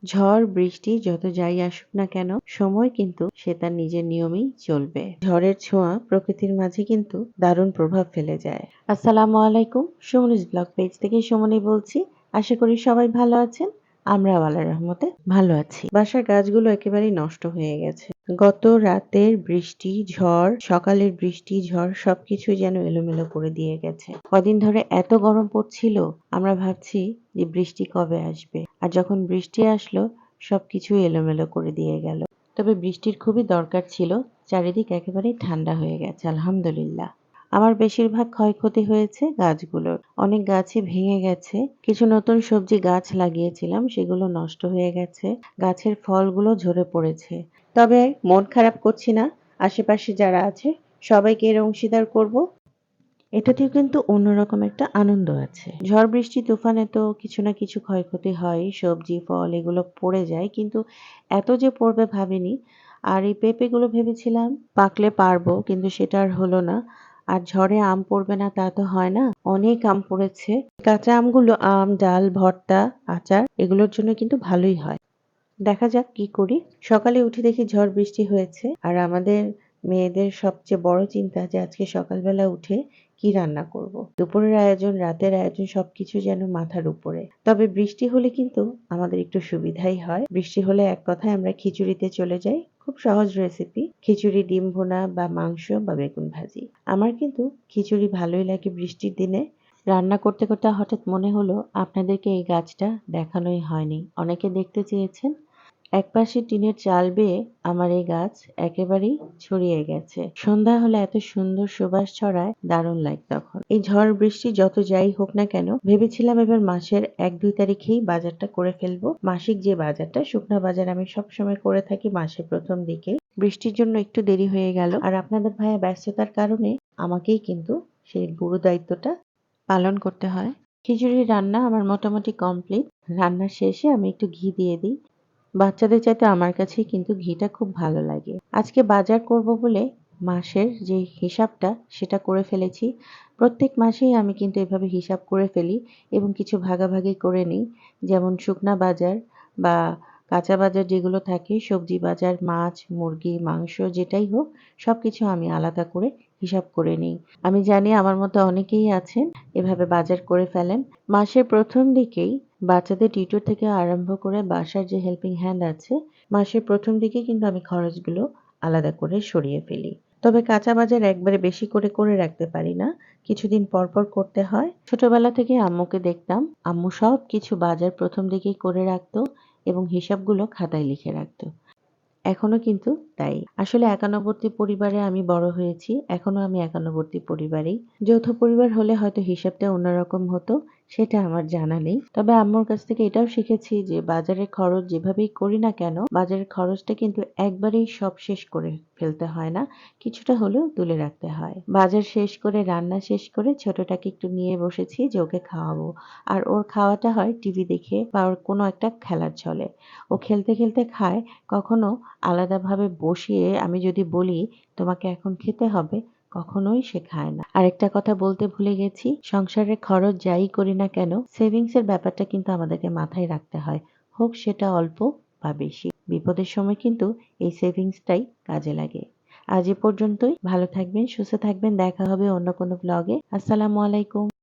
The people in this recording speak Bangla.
ঝড় বৃষ্টি যত যাই আসুক না কেন, সময় কিন্তু সে তার নিজের নিয়মেই চলবে। ঝড়ের ছোঁয়া প্রকৃতির মাঝে কিন্তু দারুণ প্রভাব ফেলে যায়। আসসালামু আলাইকুম, সুমনিস ব্লগ পেজ থেকে সুমনি বলছি। আশা করি সবাই ভালো আছেন। আমরা আল্লাহর রহমতে ভালো আছি। বাসার গাছগুলো একেবারেই নষ্ট হয়ে গেছে। গত রাতের বৃষ্টি ঝড়, সকালের বৃষ্টি ঝড় সবকিছুই যেন এলোমেলো করে দিয়ে গেছে। কদিন ধরে এত গরম পড়ছিল, আমরা ভাবছি যে বৃষ্টি কবে আসবে, আর যখন বৃষ্টি আসলো সবকিছু এলোমেলো করে দিয়ে গেল। তবে বৃষ্টির খুবই দরকার ছিল। চারিদিক একেবারেই ঠান্ডা হয়ে গেছে আলহামদুলিল্লাহ। আমার বেশিরভাগ ক্ষয়ক্ষতি হয়েছে গাছগুলোর। অনেক গাছই ভেঙে গেছে। কিছু নতুন সবজি গাছ লাগিয়েছিলাম, সেগুলো নষ্ট হয়ে গেছে। গাছের ফলগুলো ঝরে পড়েছে। তবে মন খারাপ করছি না। আশেপাশে যারা আছে সবাইকে এর অংশীদার করব। এটাতেও কিন্তু অন্যরকম একটা আনন্দ আছে। ঝড় বৃষ্টি তুফানে তো কিছু না কিছু ক্ষয়ক্ষতি হয়, সবজি ফল এগুলো পড়ে যায়, কিন্তু এত যে পড়বে ভাবিনি। আর এই পেঁপেগুলো ভেবেছিলাম পাকলে পারবো, কিন্তু সেটা আর হলো না। আর ঝড়ে আম পড়বে না তা তো হয় না, অনেক আম পড়েছে। কাঁচা আমগুলো আম ডাল ভর্তা আচার এগুলোর জন্য কিন্তু ভালোই হয়। দেখা যাক কি করি। সকালে উঠে দেখি ঝড় বৃষ্টি হয়েছে, আর আমাদের মেয়েদের সবচেয়ে বড় চিন্তা যে আজকে সকালবেলা উঠে কি রান্না করব। দুপুরের আয়োজন রাতের আয়োজন সবকিছু যেন মাথার উপরে। তবে বৃষ্টি হলে কিন্তু আমাদের একটু সুবিধাই হয়। বৃষ্টি হলে এক কথায় আমরা খিচুড়িতে চলে যাই। খুব সহজ রেসিপি, খিচুড়ি ডিম ভুনা বা মাংস বা বেগুন ভাজি। আমার কিন্তু খিচুড়ি ভালোই লাগে বৃষ্টির দিনে। রান্না করতে করতে হঠাৎ মনে হলো আপনাদেরকে এই গাছটা দেখানোই হয়নি। অনেকে দেখতে চেয়েছেন। একপাশে টিনের চাল বেয়ে আমার এই গাছ একেবারেই ছড়িয়ে গেছে। সন্ধ্যা হলে এত সুন্দর সুবাস ছড়ায়, দারুণ লাগে তখন। এই ঝড় বৃষ্টি যত যাই হোক না কেন, ভেবেছিলাম এবার মাসের ১-২ তারিখেই বাজারটা করে ফেলবো। মাসিক যে বাজারটা, শুকনা বাজার আমি সবসময় করে থাকি মাসের প্রথম দিকে। বৃষ্টির জন্য একটু দেরি হয়ে গেল, আর আপনাদের ভাইয়া ব্যস্ততার কারণে আমাকেই কিন্তু সেই গুরু দায়িত্বটা পালন করতে হয়। খিচুড়ি রান্না আমার মোটামুটি কমপ্লিট। রান্নার শেষে আমি একটু ঘি দিয়ে দিই। বাচ্চাদের চাইতে আমার কাছেই কিন্তু ঘিটা খুব ভালো লাগে। আজকে বাজার করব বলে মাসের যে হিসাবটা সেটা করে ফেলেছি। প্রত্যেক মাসেই আমি কিন্তু এভাবে হিসাব করে ফেলি এবং কিছু ভাগাভাগি করে নিই। যেমন শুকনা বাজার বা কাঁচা বাজার যেগুলো থাকে, সবজি বাজার, মাছ, মুরগি, মাংস যেটাই হোক সবকিছু আমি আলাদা করে হিসাব করে নিই। আমি জানি আমার মতো অনেকেই আছেন এভাবে বাজার করে ফেলেন। মাসের প্রথম দিকেই বাচ্চাদের টিউটর থেকে আরম্ভ করে বাসার যে হেল্পিং হ্যান্ড আছে, মাসের প্রথম দিকে কিন্তু আমি খরচগুলো আলাদা করে সরিয়ে ফেলি। তবে কাঁচা বাজার একবারে বেশি করে করে রাখতে পারি না, কিছুদিন পর পর করতে হয়। ছোটবেলা থেকে আম্মুকে দেখতাম, আম্মু সব কিছু বাজার প্রথম দিকেই করে রাখতো এবং হিসাবগুলো খাতায় লিখে রাখতো। এখনো কিন্তু তাই। আসলে একান্নবর্তী পরিবারে আমি বড় হয়েছি। এখনো আমি একান্নবর্তী পরিবারেই। যৌথ পরিবার হলে হয়তো হিসাবটা অন্যরকম হতো, সেটা আমার জানা নেই। তবে আম্মুর কাছ থেকে এটাও শিখেছি যে বাজারের খরচ যেভাবেই করি না কেন, বাজারের খরচটা কিন্তু একবারেই সব শেষ করে ফেলতে হয় না। কিছুটা হলেও তুলে রাখতে হয়। বাজার শেষ করে রান্না শেষ করে ছোটটাকে একটু নিয়ে বসেছি যে ওকে খাওয়াবো। আর ওর খাওয়াটা হয় টিভি দেখে বা ওর কোনো একটা খেলার ছলে। ও খেলতে খেলতে খায়। কখনো আলাদাভাবে বসিয়ে আমি যদি বলি তোমাকে এখন খেতে হবে, কখনোই সে খায় না। আরেকটা কথা বলতে ভুলে গেছি, সংসারের খরচ যাই করি না কেন, সেভিংস এর ব্যাপারটা কিন্তু আমাদেরকে মাথায় রাখতে হয়। হোক সেটা অল্প বা বেশি, বিপদের সময় কিন্তু এই সেভিংসটাই কাজে লাগে। আজ এ পর্যন্তই। ভালো থাকবেন, সুস্থ থাকবেন। দেখা হবে অন্য কোনো ব্লগে। আসসালামু আলাইকুম।